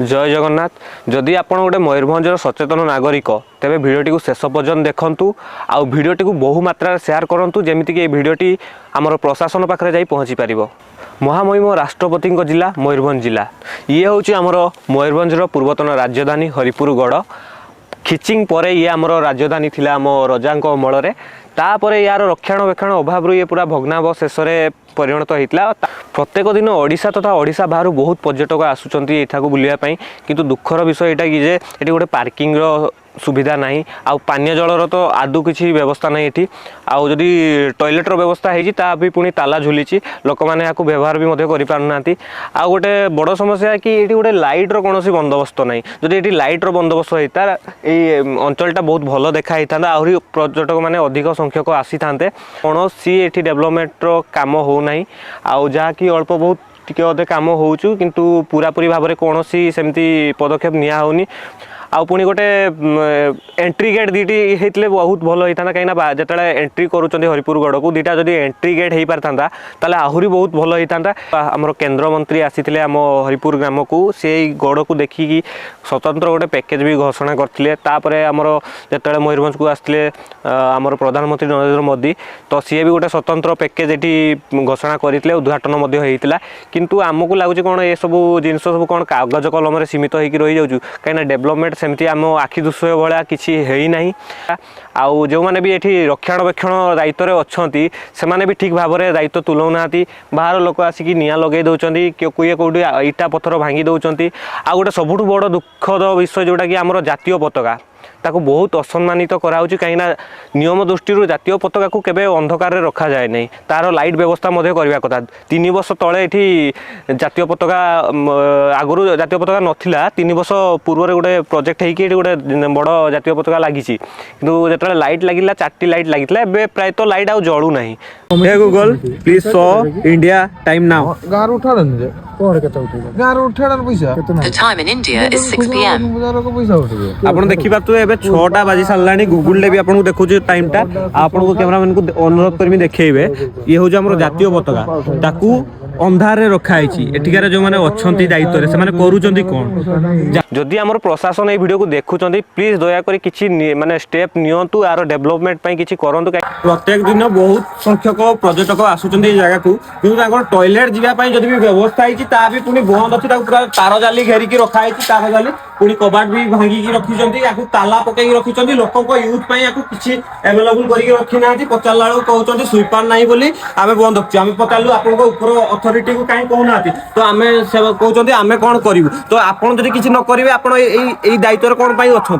जय जगन्नाथ। जदि आपण गोटे मयूरभंजर सचेतन नागरिक तेरे भिडटी को शेष पर्यंत देखु आउ भिडटी को बहु मात्रा शेयर करूँ जमीक ये भिडटी आमर प्रशासन पाखे जा पहुँची पार। महामहिम राष्ट्रपति जिला मयूरभंज जिला ये हूँ आमर मयूरभंजर पूर्वतन राजधानी हरिपुरगढ़। खिचिंग पर ये आमर राजधानी थिला आम रजांक अमल में तापर यार रक्षणाबेक्षण अभाव ये पूरा भग्नावशेष परिणत होता। प्रत्येक दिन ओडिशा तथा ओडिशा बाहर बहुत पर्यटक आसुचंती एठाकू बुलिया किंतु दुखर विषय यहाँ कि ये गोटे पार्किंग सुविधा नहीं आ पानीय जलर तो आदौ किसी व्यवस्था नहीं ये आउ जदि टॉयलेटर व्यवस्था होता भी पुणी ताला झुली लोक मैंने यहाँ व्यवहार भी करना। आ गोटे बड़ समस्या कि ये गोटे लाइट्र कौन बंदोबस्त नहीं। जदि ये लाइट्र बंदोबस्त होता ये अंचलटा बहुत भल देखा था आहरी पर्यटक मैंने अधिक संख्यक आसी था कौन सी ये डेभलपमेंटर काम होना आउ जहाँकि अल्प बहुत टिके अधे काम होचु किंतु पूरापूरी भाव में कौन सी सेमती पदक्षेप निया होनी। आउ पुणी गोटे एंट्री गेट दीटी होते बहुत भल होता कहीं जो एंट्री करुँच हरिपुरगढ़ को दीटा जदि एंट्री गेट हो पार था आहरी बहुत भल होता। आमर केन्द्रमंत्री आसी आम हरिपुर ग्राम को से गढ़ को देखिकी स्वतंत्र गोटे पैकेज भी घोषणा करते। आमर जो मयूरभंज को आसते आमर प्रधानमंत्री नरेंद्र मोदी तो सी भी गोटे स्वतंत्र पैकेज ये घोषणा करते उद्घाटन होता। किंतु आमको लगुच कौन ये सब जिन सब कौन कागज कलम सीमित होकर रही जाऊँ कहीं डेभलपमेंट सेमती आम आखि दुष्य भाया किसी है आउ जो मैंने भी ये रक्षणाबेक्षण दायित्व अच्छा से भी ठीक भाव में दायित्व तुलाऊना। बाहर लोक आसिक निआ लगे दौरान किए कौटी इटा पत्थर भांगी दौरान। आ गोटे सबुठ बड़ दुखद विषय जोटा कि आमर जातीय पताका ताको बहुत असम्मानित कराऊँ कहीं नियम दृष्टि जातीय पताका को केबे अंधकार रे रखा जाए नहीं तार लाइट व्यवस्था करने कथा। 3 वर्ष तले ये जातीय पताका आगुरी जातीय पताका नथिला 3 वर्ष पूर्व गोटे प्रोजेक्ट होगी गोटे बड़ जातीय पताका लगी किंतु जो लाइट लगिला 4टी लाइट लगी प्राय तो लाइट आउ जलू ना। Google please show India time now. The time in India is 6 p.m. आप देखी पारे ए 6टा बाजी सारा गूगल भी आपको देखो टाइमटा आपको कैमरामैन को अनुरोध कर देखेबे ये हूँ आम जातीय पताका ताकू अंधार रखाई एठिकार जो मैंने अच्छा दायित्व से करूँ कौन। जदि आम प्रशासन ये वीडियो को देखुं प्लीज दयाकोरी किसी माने स्टेप नियंतु यार डेभलपमेंट किसी करूँ। प्रत्येक दिन बहुत संख्यक पर्यटक आसुच्च जगह को किंतु टॉयलेट जावाई जब भी व्यवस्था होती भी पुणी बंद अच्छी पूरा तार जाली घेरिकी रखाई तार जाली पुणी कबाट भी भांगिकी रखी ताला पकई रखी लोक यूथ या किसी एवेलेबल करके रखी ना। पचारा कहते स्वीपर ना बोली आम बंद रखु आम पचारू आप अथॉरिटी को कहीं कहना तो आम कहते आम कौन करूँ तो आपड़ जब किसी न करेंगे आप दायित्व कौन अच्छा।